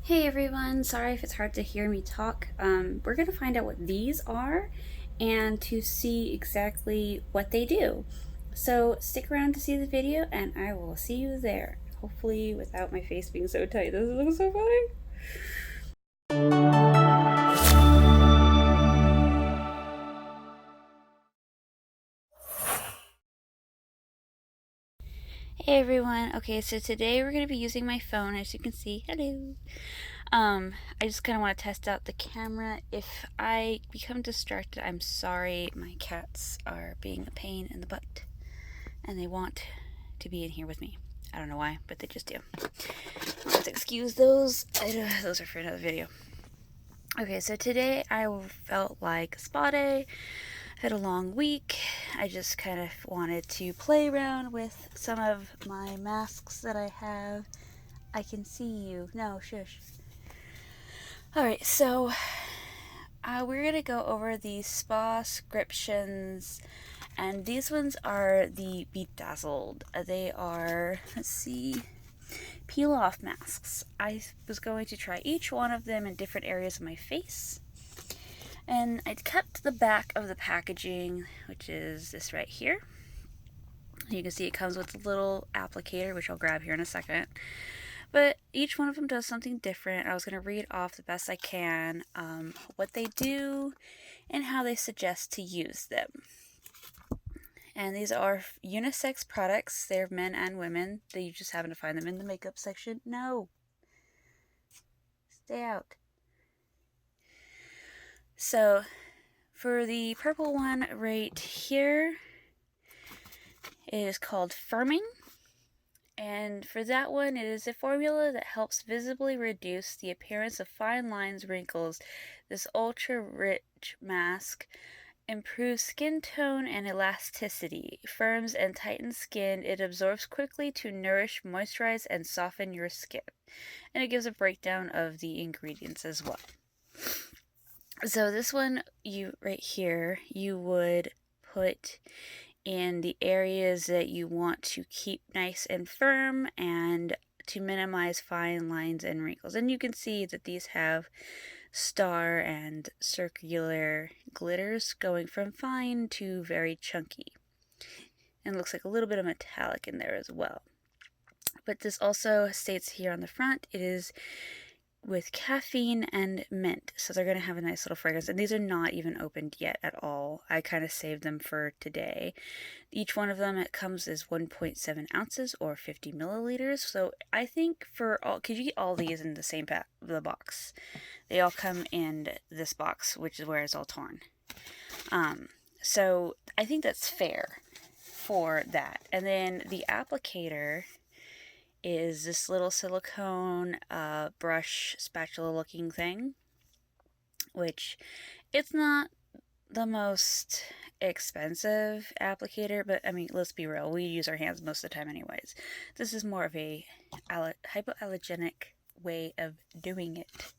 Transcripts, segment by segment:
Hey everyone, sorry if it's hard to hear me talk. We're going to find out what these are and to see exactly what they do. So stick around to see the video and I will see you there. Hopefully without my face being so tight. This looks so funny. Hey everyone, okay, so today we're going to be using my phone, as you can see. Hello. I just kind of want to test out the camera. If I become distracted, I'm sorry. My cats are being a pain in the butt and they want to be in here with me. I don't know why, but they just do. Let's excuse those. Those are for another video. Okay, so today I felt like spa day. Had a long week. I just kind of wanted to play around with some of my masks that I have. I can see you. No, shush. Alright, so we're going to go over the spa descriptions, and these ones are the Bedazzled. They are, let's see, peel off masks. I was going to try each one of them in different areas of my face. And I kept the back of the packaging, which is this right here. You can see it comes with a little applicator, which I'll grab here in a second. But each one of them does something different. I was going to read off the best I can what they do and how they suggest to use them. And these are unisex products. They're men and women. You just happen to find them in the makeup section. No. Stay out. So, for the purple one right here, it is called Firming. And for that one, it is a formula that helps visibly reduce the appearance of fine lines, wrinkles. This ultra-rich mask improves skin tone and elasticity, firms and tightens skin. It absorbs quickly to nourish, moisturize, and soften your skin. And it gives a breakdown of the ingredients as well. So this one, right here, you would put in the areas that you want to keep nice and firm and to minimize fine lines and wrinkles. And you can see that these have star and circular glitters going from fine to very chunky. And it looks like a little bit of metallic in there as well. But this also states here on the front, it is with caffeine and mint, so they're going to have a nice little fragrance. And these are not even opened yet at all. I kind of saved them for today. Each one of them, it comes as 1.7 ounces or 50 milliliters. So I think for all, because you get all these in the same the box. They all come in this box, which is where it's all torn. So I think that's fair for that. And then the applicator is this little silicone brush spatula looking thing, which it's not the most expensive applicator, but I mean, let's be real, we use our hands most of the time anyways. This is more of a hypoallergenic way of doing it.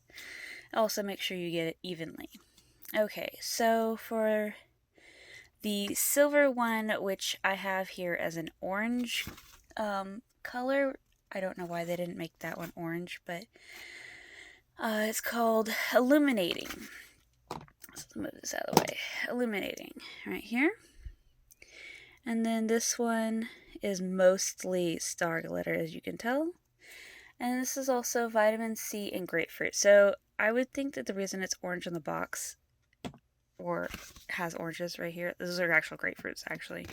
Also make sure you get it evenly. Okay, so for the silver one, which I have here as an orange color, I don't know why they didn't make that one orange, but it's called Illuminating. Let's move this out of the way. Illuminating, right here. And then this one is mostly star glitter, as you can tell. And this is also vitamin C and grapefruit. So I would think that the reason it's orange on the box, or has oranges right here, those are actual grapefruits, actually,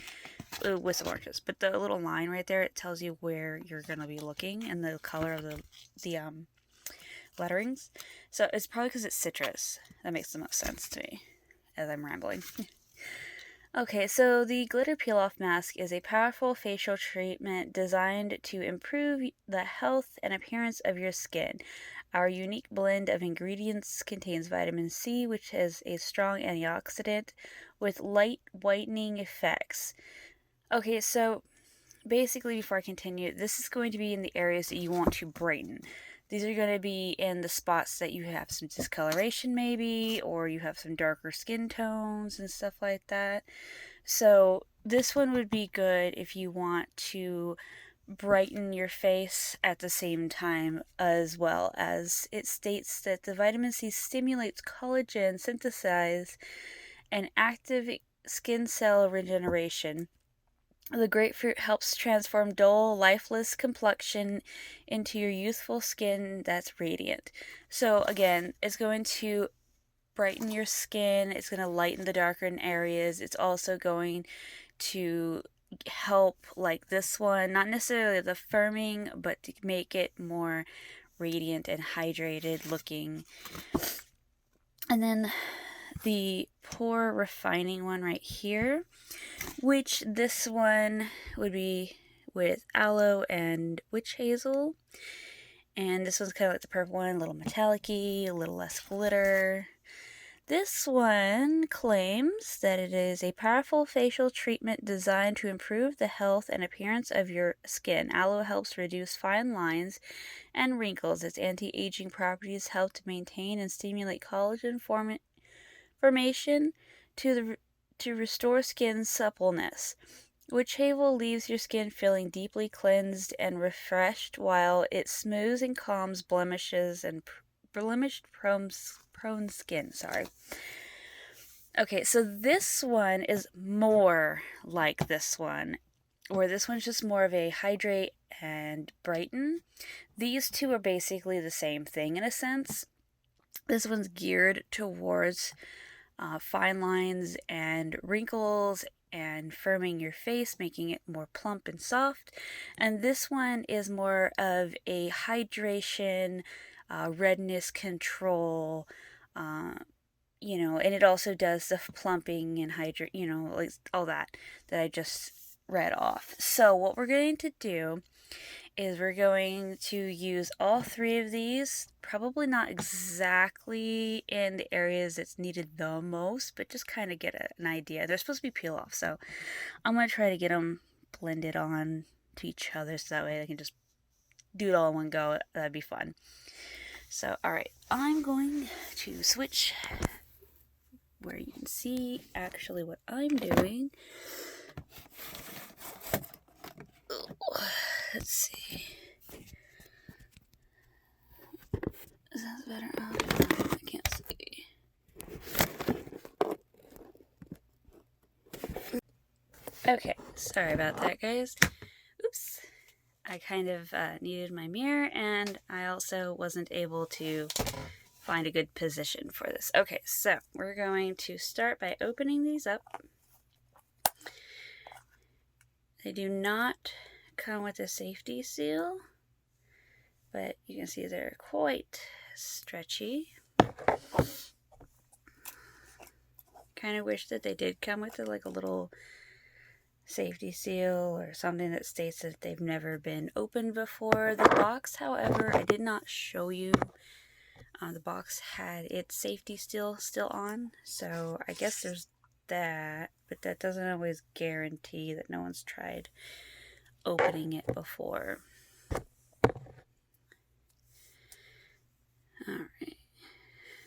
with some oranges. But the little line right there, it tells you where you're going to be looking and the color of the letterings. So it's probably because it's citrus. That makes the most sense to me as I'm rambling. Okay, so the glitter peel-off mask is a powerful facial treatment designed to improve the health and appearance of your skin. Our unique blend of ingredients contains vitamin C, which is a strong antioxidant with light whitening effects. Okay, so basically before I continue, this is going to be in the areas that you want to brighten. These are going to be in the spots that you have some discoloration maybe, or you have some darker skin tones and stuff like that. So this one would be good if you want to brighten your face at the same time, as well as it states that the vitamin C stimulates collagen synthesis and active skin cell regeneration. The grapefruit helps transform dull, lifeless complexion into your youthful skin that's radiant. So again, it's going to brighten your skin, it's going to lighten the darker areas, it's also going to help, like this one, not necessarily the firming, but to make it more radiant and hydrated looking. And then the pore refining one right here, which this one would be with aloe and witch hazel. And this one's kind of like the purple one, a little metallic-y, a little less glitter. This one claims that it is a powerful facial treatment designed to improve the health and appearance of your skin. Aloe helps reduce fine lines and wrinkles. Its anti-aging properties help to maintain and stimulate collagen formation to restore skin suppleness. Witch hazel leaves your skin feeling deeply cleansed and refreshed, while it smooths and calms blemishes and prone skin. Okay, so this one is more like this one, where this one's just more of a hydrate and brighten. These two are basically the same thing in a sense. This one's geared towards fine lines and wrinkles and firming your face, making it more plump and soft. And this one is more of a hydration, redness control, and it also does the plumping and hydrate, like all that I just read off. So what we're going to do is we're going to use all three of these, probably not exactly in the areas it's needed the most, but just kind of get an idea. They're supposed to be peel off, so I'm going to try to get them blended on to each other so that way I can just do it all in one go. That'd be fun. So, alright, I'm going to switch where you can see actually what I'm doing. Let's see. Is that better? Oh, I can't see. Okay, sorry about that, guys. Oops. I kind of needed my mirror, and I also wasn't able to find a good position for this. Okay, so we're going to start by opening these up. They do not come with a safety seal, but you can see they're quite stretchy. Kind of wish that they did come with like a little safety seal or something that states that they've never been opened before. The box, however, I did not show you. The box had its safety seal still on, so I guess there's that, but that doesn't always guarantee that no one's tried opening it before. Alright,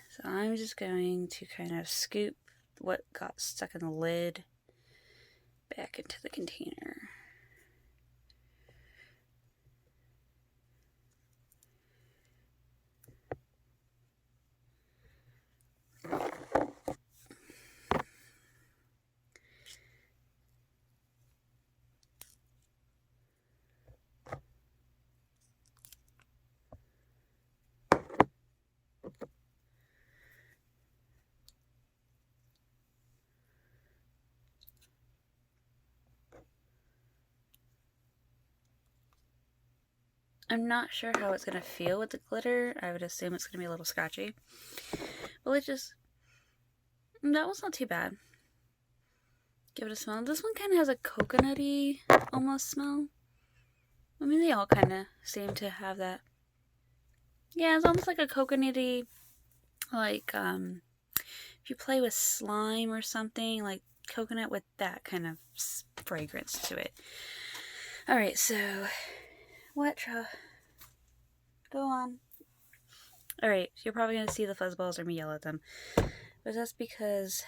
so I'm just going to kind of scoop what got stuck in the lid back into the container. I'm not sure how it's going to feel with the glitter. I would assume it's going to be a little scratchy. But that was not too bad. Give it a smell. This one kind of has a coconutty almost smell. I mean, they all kind of seem to have that. Yeah, it's almost like a coconutty, like, if you play with slime or something, like coconut with that kind of fragrance to it. Alright, so go on. Alright, you're probably going to see the fuzzballs or me yell at them. But that's because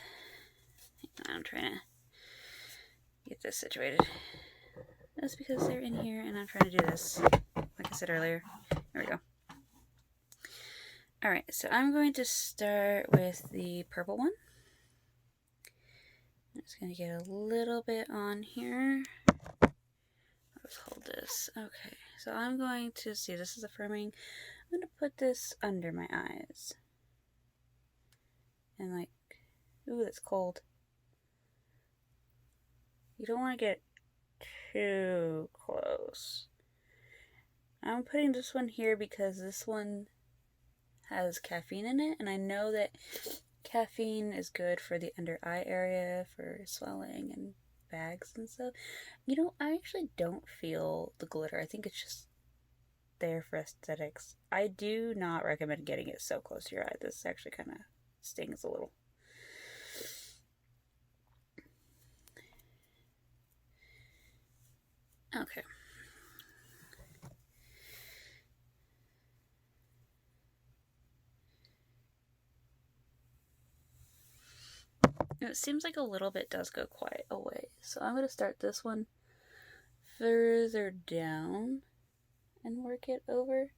I'm trying to get this situated. That's because they're in here and I'm trying to do this, like I said earlier. There we go. Alright, so I'm going to start with the purple one. I'm just going to get a little bit on here. Let's hold this. Okay, so I'm going to see, this is affirming. I'm going to put this under my eyes. And like, ooh, that's cold. You don't want to get too close. I'm putting this one here because this one has caffeine in it, and I know that caffeine is good for the under eye area, for swelling and bags and stuff. You know, I actually don't feel the glitter. I think it's just there for aesthetics. I do not recommend getting it so close to your eye. This actually kind of stings a little. Okay. It seems like a little bit does go quite a way. So I'm going to start this one further down and work it over.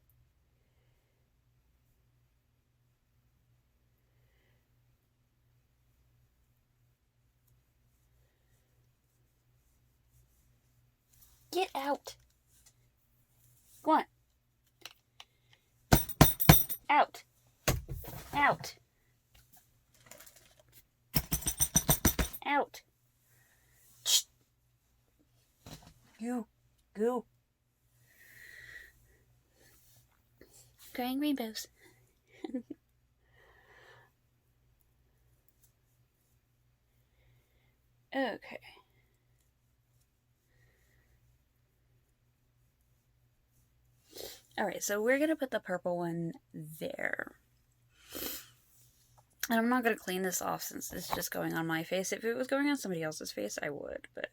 Get out! Go on. Out! Out! Out! Shh. You. Go. Crying rainbows. Okay. Alright, so we're going to put the purple one there. And I'm not going to clean this off since it's just going on my face. If it was going on somebody else's face, I would, but...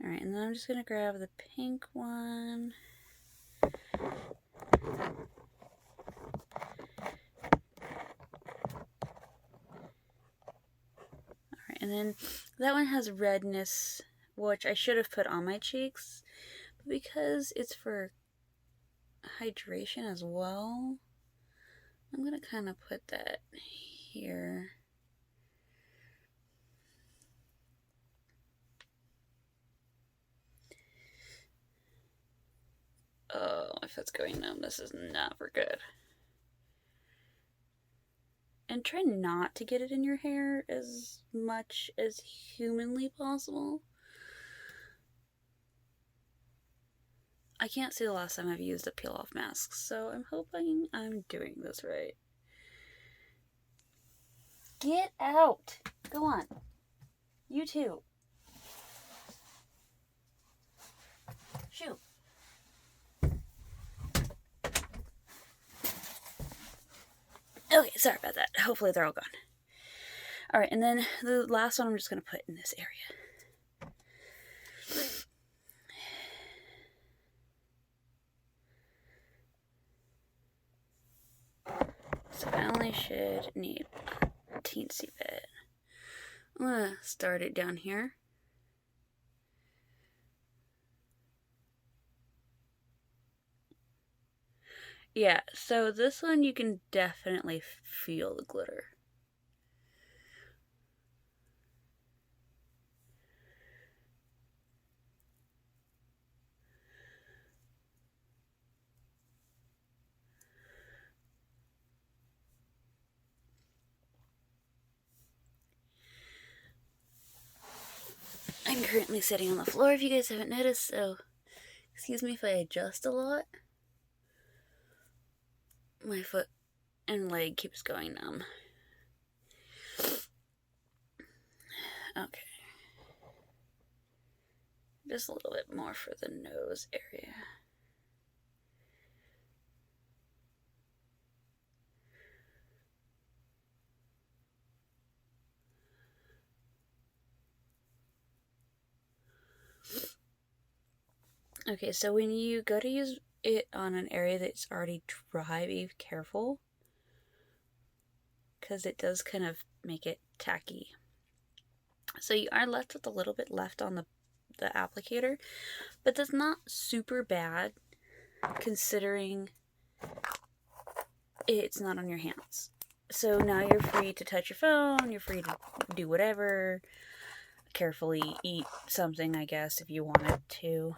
Alright, and then I'm just going to grab the pink one. Alright, and then that one has redness, which I should have put on my cheeks. But because it's for hydration as well, I'm going to kind of put that here. Oh, my foot's going numb. This is never good. And try not to get it in your hair as much as humanly possible. I can't see the last time I've used a peel-off mask, so I'm hoping I'm doing this right. Get out! Go on. You too. Shoot. Okay, sorry about that. Hopefully they're all gone. Alright, and then the last one I'm just going to put in this area. So I only should need a teensy bit. I'm going to start it down here. Yeah, so this one you can definitely feel the glitter. I'm currently sitting on the floor if you guys haven't noticed, so excuse me if I adjust a lot. My foot and leg keeps going numb. Okay. Just a little bit more for the nose area. Okay, so when you go to use it on an area that's already dry, be careful, because it does kind of make it tacky. So you are left with a little bit left on the applicator, but that's not super bad considering it's not on your hands. So now you're free to touch your phone, you're free to do whatever, carefully eat something, I guess, if you wanted to.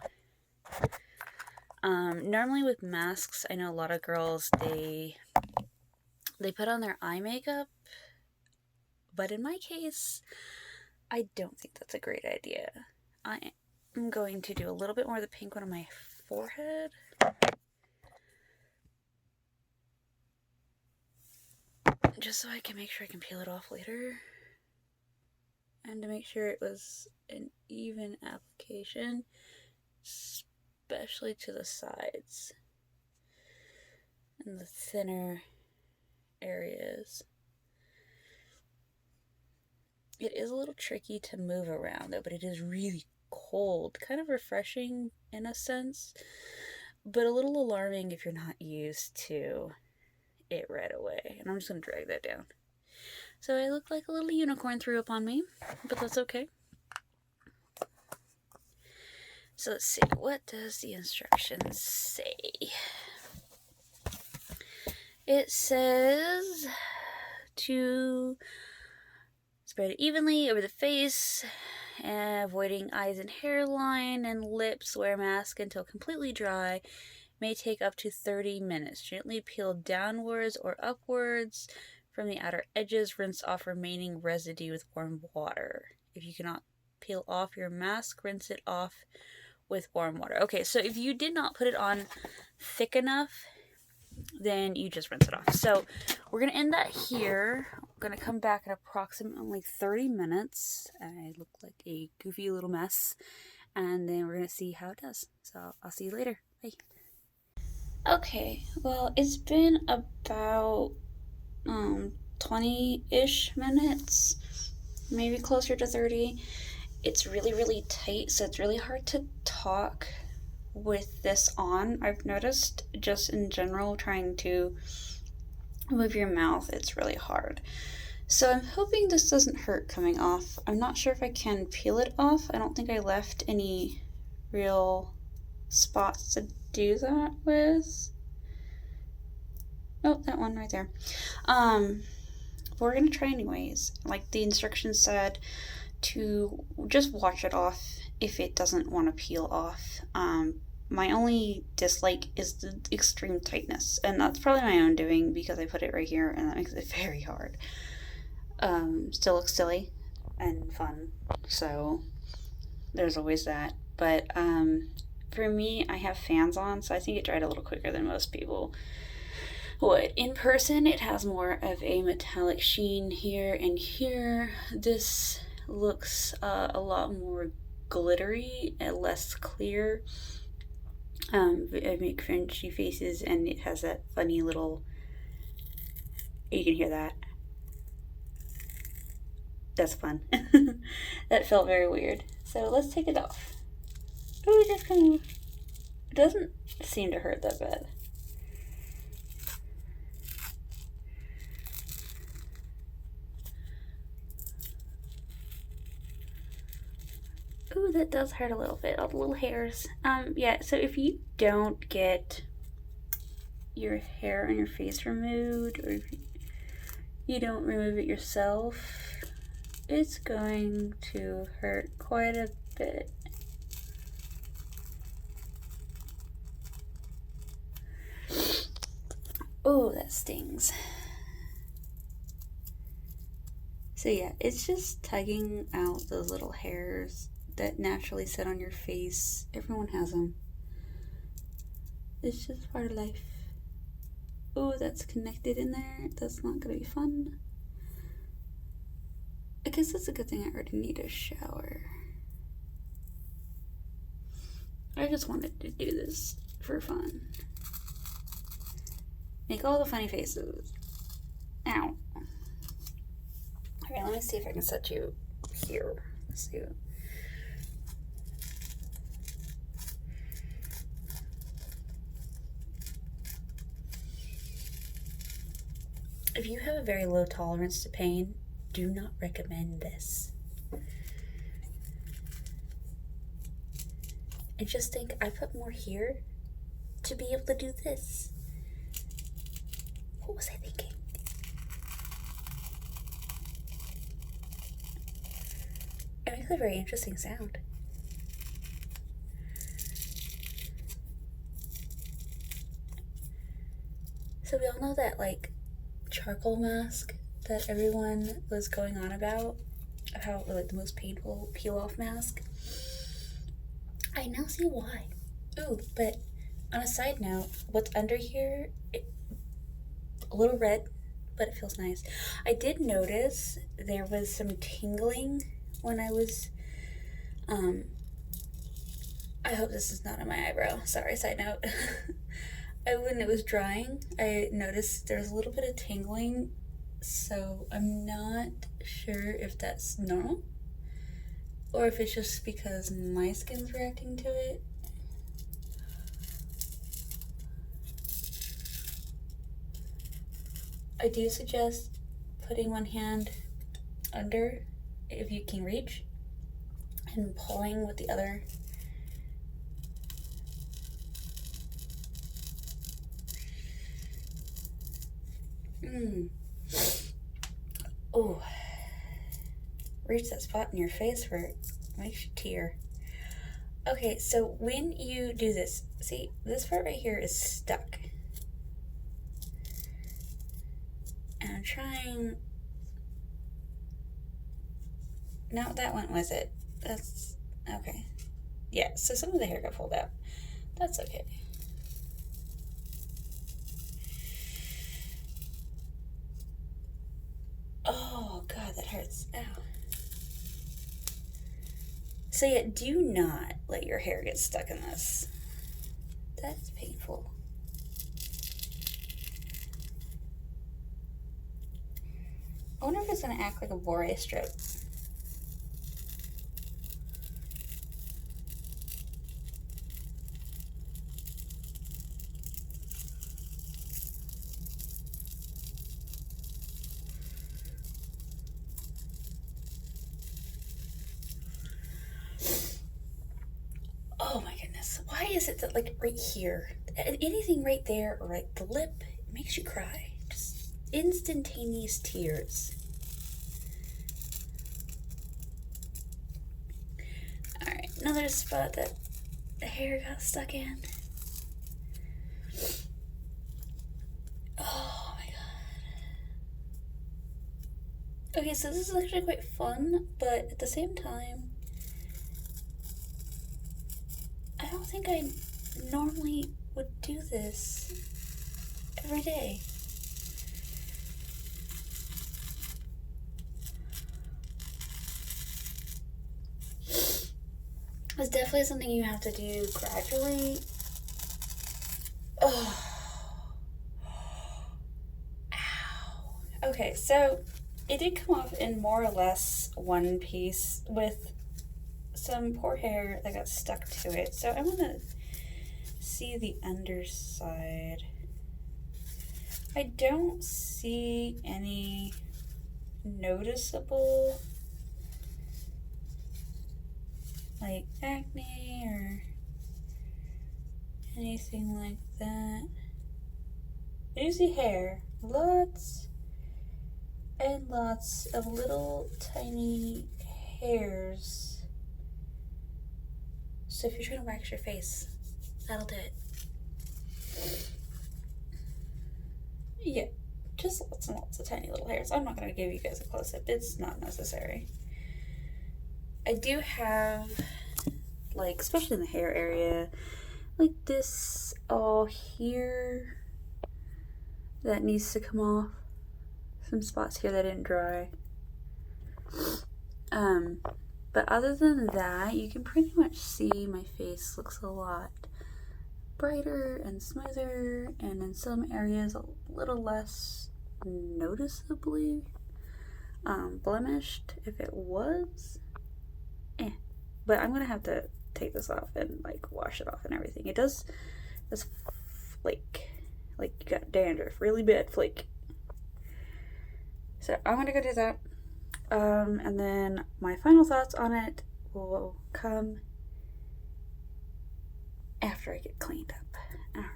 Normally with masks, I know a lot of girls, they put on their eye makeup, but in my case, I don't think that's a great idea. I am going to do a little bit more of the pink one on my forehead. Just so I can make sure I can peel it off later. And to make sure it was an even application, especially to the sides and the thinner areas. It is a little tricky to move around though, but it is really cold, kind of refreshing in a sense, but a little alarming if you're not used to it right away. And I'm just going to drag that down. So I look like a little unicorn threw up on me, but that's okay. So let's see, what does the instructions say? It says to spread it evenly over the face, avoiding eyes and hairline and lips. Wear a mask until completely dry. May take up to 30 minutes. Gently peel downwards or upwards from the outer edges. Rinse off remaining residue with warm water. If you cannot peel off your mask, rinse it off with warm water. Okay, so if you did not put it on thick enough, then you just rinse it off. So we're going to end that here. I'm going to come back in approximately 30 minutes. I look like a goofy little mess. And then we're going to see how it does. So I'll see you later. Bye. Okay, well, it's been about 20-ish minutes, maybe closer to 30. It's really, really tight, so it's really hard to talk with this on. I've noticed just in general trying to move your mouth, it's really hard. So I'm hoping this doesn't hurt coming off. I'm not sure if I can peel it off. I don't think I left any real spots to do that with. Oh, that one right there. We're gonna try anyways. Like the instructions said, to just wash it off if it doesn't want to peel off. My only dislike is the extreme tightness, and that's probably my own doing because I put it right here and that makes it very hard. Still looks silly and fun, so there's always that. But for me, I have fans on, so I think it dried a little quicker than most people would. In person, it has more of a metallic sheen here and here. This looks a lot more glittery and less clear. I make Frenchy faces, and it has that funny little, you can hear that. That's fun. That felt very weird. So let's take it off. Oh, it just kind of, it doesn't seem to hurt that bad. Ooh, that does hurt a little bit, all the little hairs. Yeah, so if you don't get your hair on your face removed, or if you don't remove it yourself, it's going to hurt quite a bit. Oh, that stings. So yeah, it's just tugging out those little hairs that naturally sit on your face. Everyone has them. It's just part of life. Oh, that's connected in there. That's not gonna be fun. I guess that's a good thing I already need a shower. I just wanted to do this for fun. Make all the funny faces. Ow. Okay, let me see if I can set you here. Let's see. If you have a very low tolerance to pain, do not recommend this. I just think I put more here to be able to do this. What was I thinking? It makes a very interesting sound. So we all know that like charcoal mask that everyone was going on about, how like the most painful peel off mask. I now see why. Ooh, but on a side note, what's under here, a little red, but it feels nice. I did notice there was some tingling when I was, I hope this is not on my eyebrow. Sorry, side note. When it was drying, I noticed there was a little bit of tingling, so I'm not sure if that's normal or if it's just because my skin's reacting to it. I do suggest putting one hand under if you can reach and pulling with the other. Oh, reach that spot in your face where it makes you tear. Okay, so when you do this, see, this part right here is stuck. And I'm trying. No, that one was it. That's okay. Yeah, so some of the hair got pulled out. That's okay. Oh god, that hurts. Ow. So yeah, do not let your hair get stuck in this. That's painful. I wonder if it's gonna act like a Bore strip. Oh my goodness. Why is it that like right here, anything right there or like the lip, it makes you cry. Just instantaneous tears. Alright, another spot that the hair got stuck in. Oh my god. Okay, so this is actually quite fun, but at the same time, I don't think I normally would do this every day. It's definitely something you have to do gradually. Oh. Ow. Okay, so it did come off in more or less one piece with some poor hair that got stuck to it. So I want to see the underside. I don't see any noticeable like acne or anything like that. I do see hair. Lots and lots of little tiny hairs. So if you're trying to wax your face, that'll do it. Yeah, just lots and lots of tiny little hairs. I'm not going to give you guys a close-up. It's not necessary. I do have, like, especially in the hair area, like this all here that needs to come off. Some spots here that didn't dry. But other than that, you can pretty much see my face looks a lot brighter and smoother, and in some areas a little less noticeably blemished. If it was, but I'm gonna have to take this off and like wash it off and everything. It does flake, like you got dandruff, really bad flake. So I'm gonna go do that, and then my final thoughts on it will come after I get cleaned up. Alright.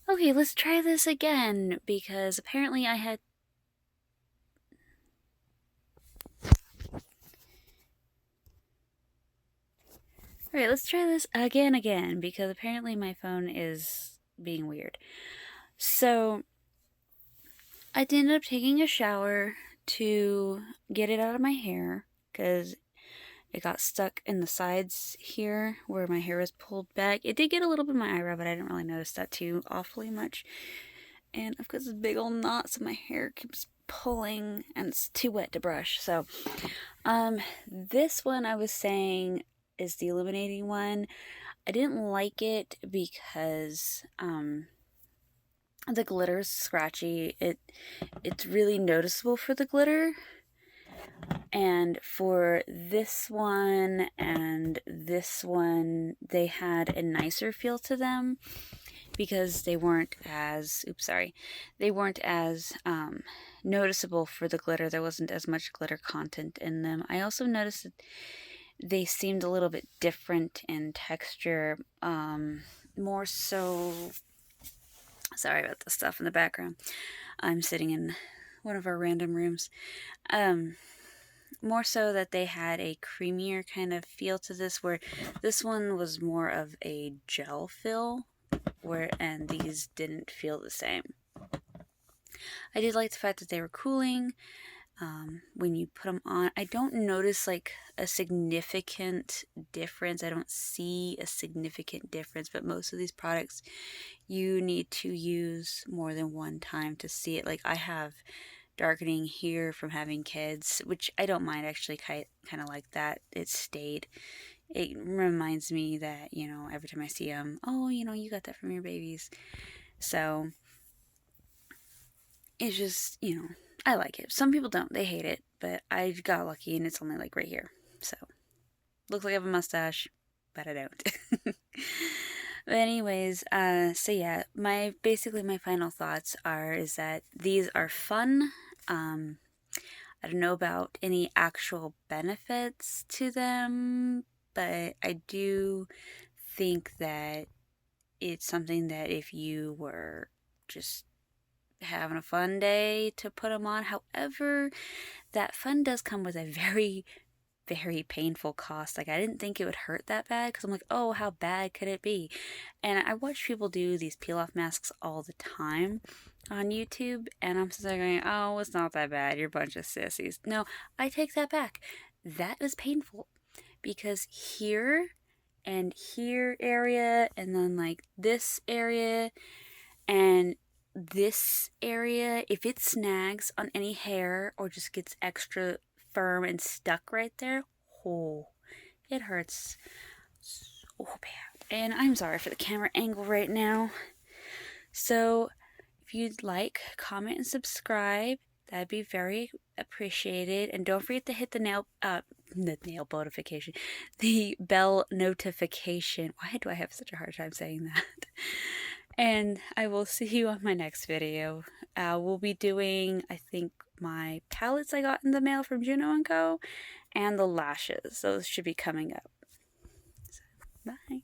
Okay, let's try this again, because apparently I had... Alright, let's try this again, because apparently my phone is being weird. So, I ended up taking a shower to get it out of my hair, because it got stuck in the sides here where my hair was pulled back. It did get a little bit in my eyebrow, but I didn't really notice that too awfully much. And I've got this big old knot, so my hair keeps pulling and it's too wet to brush. So, this one I was saying is the illuminating one. I didn't like it because, the glitter's scratchy. It's really noticeable for the glitter. And for this one and this one, they had a nicer feel to them because they weren't as, they weren't as noticeable for the glitter. There wasn't as much glitter content in them. I also noticed that they seemed a little bit different in texture, more so... Sorry about the stuff in the background. I'm sitting in one of our random rooms. More so that they had a creamier kind of feel to this, where this one was more of a gel feel, and these didn't feel the same. I did like the fact that they were cooling when you put them on. I don't notice like a significant difference. I don't see a significant difference, but most of these products you need to use more than one time to see it. Like I have darkening here from having kids, which I don't mind, actually kind of like that. It stayed. It reminds me that, you know, every time I see them, oh, you know, you got that from your babies. So it's just, you know, I like it. Some people don't. They hate it, but I got lucky and it's only like right here. So looks like I have a mustache, but I don't. But anyways, so yeah, basically my final thoughts is that these are fun. I don't know about any actual benefits to them, but I do think that it's something that if you were just having a fun day to put them on. However, that fun does come with a very, very painful cost. Like, I didn't think it would hurt that bad because I'm like, oh, how bad could it be? And I watch people do these peel-off masks all the time on YouTube, and I'm sitting there going, oh, it's not that bad. You're a bunch of sissies. No, I take that back. That is painful because here and here area, and then like this area and this area, if it snags on any hair or just gets extra firm and stuck right there, oh, it hurts so bad. And I'm sorry for the camera angle right now. So if you'd like, comment and subscribe. That'd be very appreciated. And don't forget to hit the nail notification, the bell notification. Why do I have such a hard time saying that? And I will see you on my next video. We'll be doing, I think, my palettes I got in the mail from Juno & Co. and the lashes. Those should be coming up. So, bye.